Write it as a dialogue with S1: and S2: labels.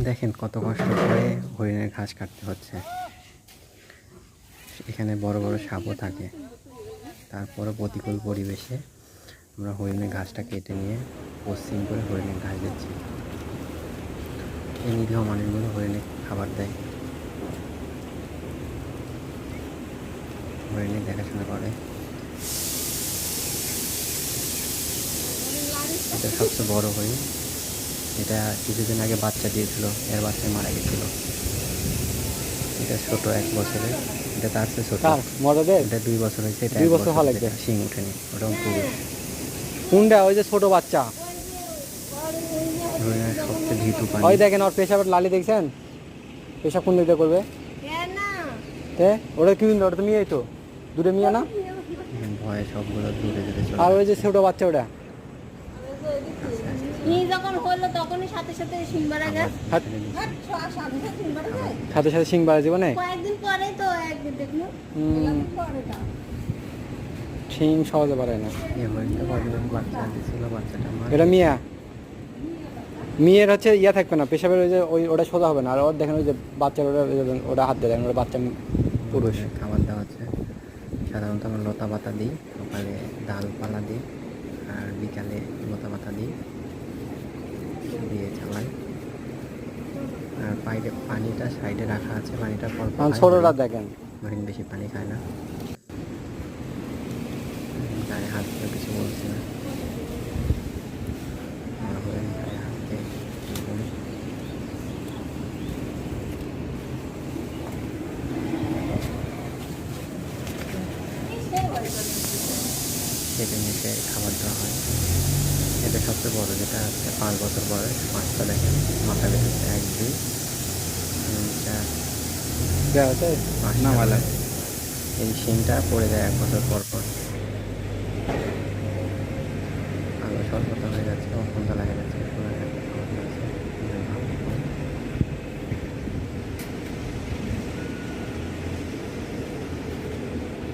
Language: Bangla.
S1: দেখেন কত কষ্ট করে হরিণের ঘাস কাটতে হচ্ছে। এখানে বড় বড় সাপও থাকে, তারপরও প্রতিকূল পরিবেশে আমরা হরিণের ঘাসটা কেটে নিয়ে পশ্চিম করে হরিণের ঘাস দিচ্ছি। এই নিরীহ মানুষগুলো হরিণে খাবার দেয়, হরিণের দেখাশোনা করে। এটা সবচেয়ে বড় হরিণ, এটা কিছুদিন আগে বাচ্চা দিয়েছিল, এর বাচ্চা মারা গেছিল। এটা ছোট 1 বছরের, এটা তার চেয়ে ছোট, এটা 2 বছর হয়েছে, এটা 1 বছর থেকে শিং উঠেনি, ওটাও পুরুষ।
S2: কোনটা? ওই যে ছোট বাচ্চা,
S1: হরিণের সবচেয়ে ভীতু
S2: ওই
S1: প্রাণী।
S2: দেখেন ওর পেশাবের লালি দেখছেন, পেশাব কোন দিকে করবে? ওটা কি, ওটা তো মেয়ে, তো দূরে মেয়ে না?
S1: ভয়ে সবগুলো দূরে দূরে চলে
S2: আর ওই যে
S1: যাচ্ছে।
S2: ছোট বাচ্চা ওটা
S3: যখন হলো তখনই সাথে সাথে শিং বাড়া গেছে,
S2: সাথে সাথে সিং বাড়া জীবনে
S3: কয়েকদিন পরে তো একদিন দেখলো।
S2: সিং সহজে বাড়ায় না।
S1: এই হরিণটা কতদিন বাচ্চা দিয়েছিল, বাচ্চাটা মারা
S2: এটা
S1: গেছে।
S2: মিয়া, মেয়ের হচ্ছে ইয়া থাকবে না, পেশাবের ওই যে ওটা সোজা হবে না। আর ওর দেখেন ওই যে বাচ্চার ওটা হাত দিয়ে দেখেন, ওটা বাচ্চা পুরুষ।
S1: খাবার দেওয়া হচ্ছে, সাধারণত আমরা লতা পাতা দিই, সকালে ডালপালা দিই, আর বিকালে লতা পাতা দিই, দিয়ে চালাই। আর পানিটা সাইডে রাখা আছে, পানিটা পর পর খায়।
S2: ছোটটা দেখেন,
S1: হরিণ বেশি পানি খায় না, গায়ে হাত দিয়ে কিছু বলছে না। হরিণ গায়ে হাত দিয়ে এরকম। কেটে নিতে খাবার দেওয়া হয়। এটা সবচেয়ে বড়, যেটা হচ্ছে 5 বছর বয়স। মাছটা দেখেন, মাথা বেঁধেছে 1, 2, 3, 4,
S2: দেওয়া হচ্ছে
S1: 5
S2: নামালে।
S1: এই শিংটা পড়ে যায় 1 বছর পর পর। আলো স্বল্পতা হয়ে যাচ্ছে, সন্ধ্যা লাগে।